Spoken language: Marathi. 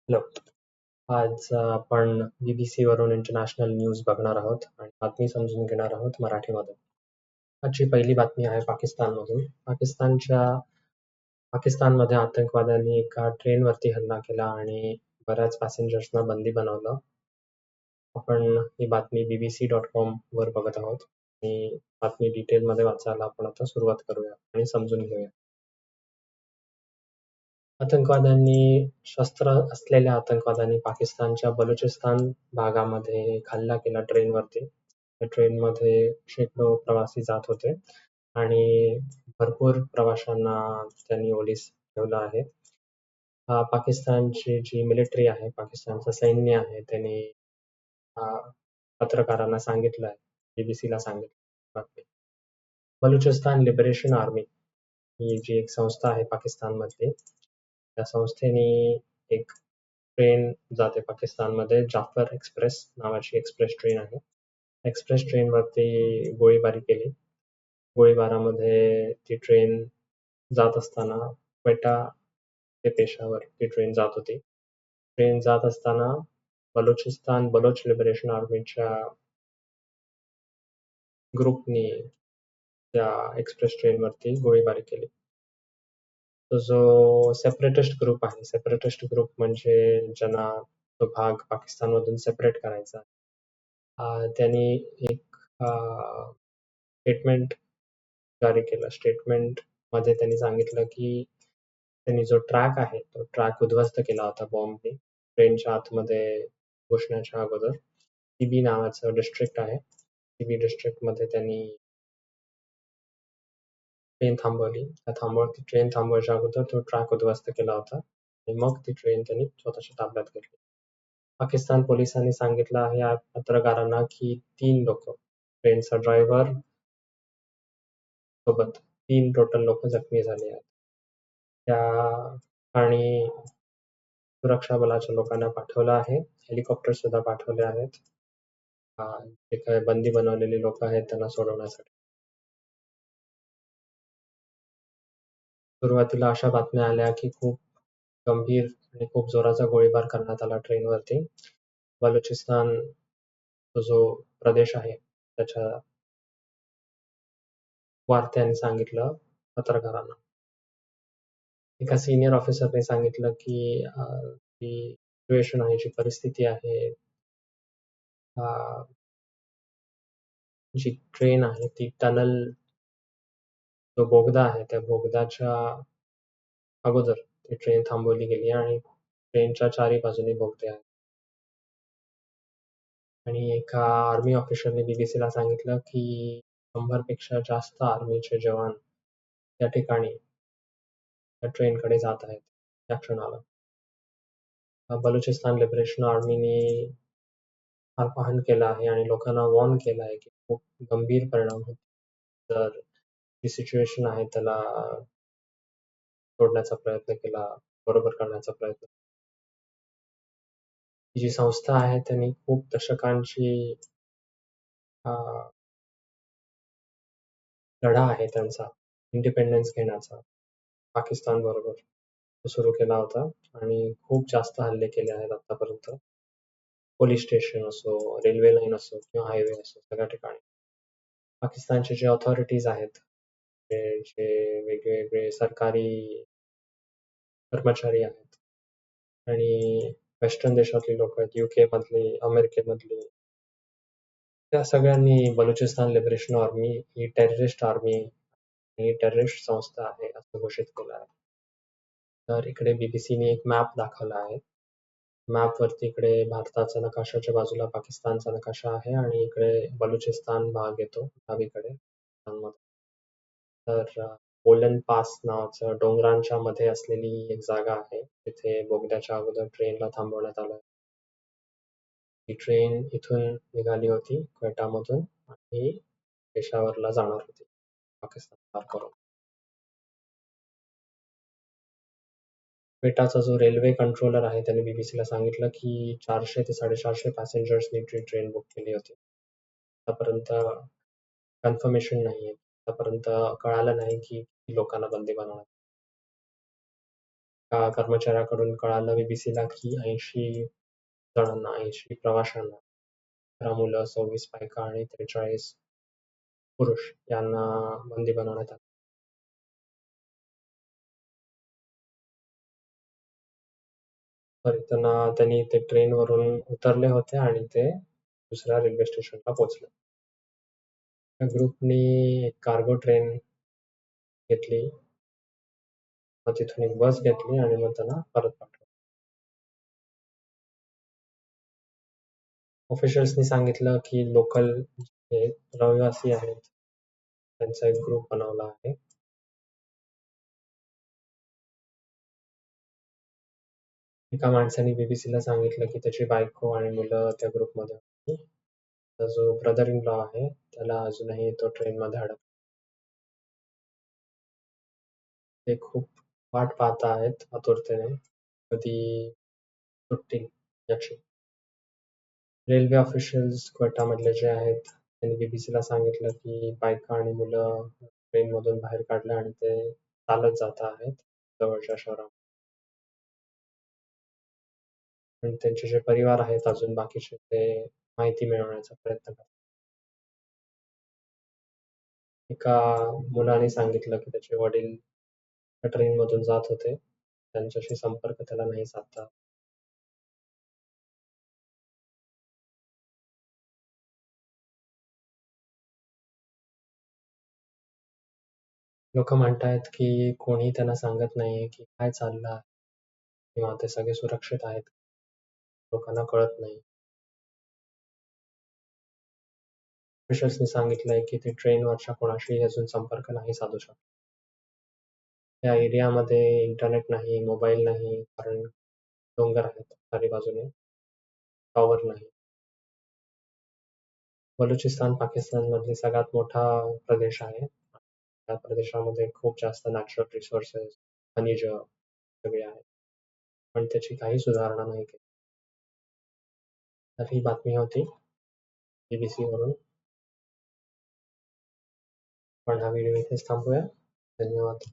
हॅलो. आज आपण BBC वरून इंटरनॅशनल न्यूज बघणार आहोत आणि बातमी समजून घेणार आहोत मराठीमध्ये. आजची पहिली बातमी आहे पाकिस्तानमधून. पाकिस्तानमध्ये आतंकवाद्यांनी एका ट्रेनवरती हल्ला केला आणि बऱ्याच पॅसेंजर्सना बंदी बनवलं. आपण ही बातमी BBC.com वर बघत आहोत आणि बातमी डिटेलमध्ये वाचायला आपण आता सुरुवात करूया आणि समजून घेऊया. शस्त्र असलेल्या आतंकवाद्यांनी पाकिस्तानच्या बलुचिस्तान भागामध्ये एक हल्ला केला ट्रेनवरती. त्या ट्रेनमध्ये शेकडो प्रवासी जात होते आणि भरपूर प्रवाशांना त्यांनी ओलीस ठेवलं आहे. पाकिस्तानची जी मिलिटरी आहे, पाकिस्तानचं सैन्य आहे, त्यांनी पत्रकारांना सांगितलं आहे, बीबीसीला सांगितलं बातमी. बलुचिस्तान लिबरेशन आर्मी ही जी एक संस्था आहे पाकिस्तानमधली, त्या संस्थेने एक ट्रेन जाते पाकिस्तानमध्ये, जाफर एक्सप्रेस नावाची एक्सप्रेस ट्रेन आहे. एक्सप्रेस ट्रेनवरती गोळीबारी केली. गोळीबारामध्ये ती ट्रेन जात असताना क्वेटा ते पेशावर ती ट्रेन जात होती. ट्रेन जात असताना बलोच लिबरेशन आर्मीच्या ग्रुपनी त्या एक्सप्रेस ट्रेनवरती गोळीबारी केली. तो जो सेपरेटिस्ट ग्रुप आहे, सेपरेटिस्ट ग्रुप म्हणजे ज्यांना तो भाग पाकिस्तानमधून सेपरेट करायचा, त्यांनी एक स्टेटमेंट जारी केलं. स्टेटमेंटमध्ये त्यांनी सांगितलं की त्यांनी जो ट्रॅक आहे तो ट्रॅक उद्ध्वस्त केला होता बॉम्बने ट्रेनच्या आतमध्ये घुसण्याच्या अगोदर. TB नावाचं डिस्ट्रिक्ट आहे. TB डिस्ट्रिक्टमध्ये त्यांनी ट्रेन थांबवली. ट्रेन थांबवायच्या अगोदर तो ट्रॅक उद्ध्वस्त केला होता आणि मग ती ट्रेन त्यांनी स्वतःच्या ताब्यात घेतली. पाकिस्तान पोलिसांनी सांगितलं आहे या पत्रकारांना की 3 लोक, ट्रेनचा ड्रायव्हर सोबत 3 टोटल लोक जखमी झाले आहेत. त्या आणि सुरक्षा बलाच्या लोकांना पाठवलं आहे. हेलिकॉप्टर सुद्धा पाठवले आहेत. जे काही बंदी बनवलेली लोक आहेत त्यांना सोडवण्यासाठी. सुरुवातीला अशा बातम्या आल्या की खूप गंभीर आणि खूप जोराचा गोळीबार करण्यात आला ट्रेनवरती. बलुचिस्तान जो प्रदेश आहे त्याच्या वार्त्याने सांगितलं पत्रकारांना. एका सिनियर ऑफिसरने सांगितलं की जी सिच्युएशन आहे, जी परिस्थिती आहे, जी ट्रेन आहे ती टनल, जो बोगदा आहे त्या बोगदाच्या अगोदर ती ट्रेन थांबवली गेली आणि ट्रेनच्या चारी बाजूनी बोगदे आहेत. आणि एका आर्मी ऑफिसरने बीबीसीला सांगितलं की 100 पेक्षा जास्त आर्मीचे जवान त्या ठिकाणी त्या ट्रेनकडे जात आहेत त्या क्षणाला. बलुचिस्तान लिबरेशन आर्मीने आवाहन केलं आहे आणि लोकांना वॉर्न केलं आहे की खूप गंभीर परिणाम होतील जर जी सिच्युएशन आहे त्याला सोडण्याचा प्रयत्न केला, बरोबर करण्याचा प्रयत्न. ही जी संस्था आहे त्यांनी खूप दशकांची लढा आहे त्यांचा इंडिपेंडन्स घेण्याचा पाकिस्तान बरोबर, तो सुरू केला होता आणि खूप जास्त हल्ले केले आहेत आतापर्यंत. पोलीस स्टेशन असो, रेल्वे लाईन असो किंवा हायवे असो, सगळ्या ठिकाणी. पाकिस्तानचे जे ऑथॉरिटीज आहेत, जे वेगवेगळे सरकारी कर्मचारी आहेत आणि वेस्टर्न देशातली लोक आहेत, UK मधली, अमेरिकेमधली, त्या सगळ्यांनी बलुचिस्तान लिबरेशन आर्मी ही टेररिस्ट आर्मी ही टेररिस्ट संस्था आहे असं घोषित केलं आहे. तर इकडे बीबीसीने एक मॅप दाखवला आहे. मॅपवरती इकडे भारताचा नकाशाच्या बाजूला पाकिस्तानचा नकाशा आहे आणि इकडे बलुचिस्तान भाग येतो डावीकडे. तर बोलन पास नावाचं डोंगरांच्या मध्ये असलेली एक जागा आहे, तिथे बोगद्याच्या अगोदर ट्रेनला थांबवण्यात आलं. ही ट्रेन इथून निघाली होती क्वेटामधून आणि पेशावरला जाणार होती पाकिस्तान पार करून. क्वेटाचा जो रेल्वे कंट्रोलर आहे त्याने बीबीसीला सांगितलं की 400 ते 450 पॅसेंजर्सनी ट्रेन बुक केली होती. आतापर्यंत कन्फर्मेशन नाहीये. आतापर्यंत कळालं नाही की किती लोकांना बंदी बनवण्यात. एका कर्मचाऱ्याकडून कळालं बीबीसीला की 80 जणांना, 80 प्रवाशांना, 11 मुलं, 26 बायका आणि 43 पुरुष यांना बंदी बनवण्यात आलं. त्यांनी ते ट्रेनवरून उतरले होते आणि ते दुसऱ्या रेल्वे स्टेशनला पोहोचले. त्या ग्रुपनी एक कार्गो ट्रेन घेतली. मग तिथून एक बस घेतली आणि मग त्यांना परत पाठवलं. ऑफिशियल्सनी सांगितलं की लोकल जे रहिवासी आहेत त्यांचा एक ग्रुप बनवला आहे. एका माणसाने बीबीसीला सांगितलं की त्याची बायको आणि मुलं त्या ग्रुपमध्ये होती. त्याचा जो ब्रदर इन लॉ आहे त्याला अजूनही तो ट्रेनमध्ये अडकला. ते खूप वाट पाहत आहेत आतुरतेने कधी सुटतील याची. रेल्वे ऑफिशियल्स क्वेटामधले जे आहेत त्यांनी बीबीसीला सांगितलं की बायका आणि मुलं ट्रेनमधून बाहेर काढले आणि ते चालत जात आहेत जवळच्या शहरात. पण त्यांचे जे परिवार आहेत अजून बाकीचे ते माहिती मिळवण्याचा प्रयत्न करतात. एका मुलाने सांगितलं की त्याचे वडील त्या ट्रेनमधून जात होते. त्यांच्याशी संपर्क त्याला नाही साधता. लोकं म्हणतायत की कोणी त्यांना सांगत नाहीये की काय चाललं आहे किंवा ते सगळे सुरक्षित आहेत. लोकांना कळत नाही. ऑफिशियल्सनी सांगितलंय की ते ट्रेनवरच्या कोणाशीही अजून संपर्क नाही साधू शकत. त्या एरियामध्ये इंटरनेट नाही, मोबाईल नाही कारण डोंगर आहेत चारी बाजूने. टॉवर नाही. बलुचिस्तान पाकिस्तानमधली सगळ्यात मोठा प्रदेश आहे. त्या प्रदेशामध्ये खूप जास्त नॅचरल रिसोर्सेस, खनिज सगळे आहेत. पण त्याची काही सुधारणा नाही केली. तर ही बातमी होती BBC वरून. पण हा व्हिडिओ इथेच थांबूया. धन्यवाद.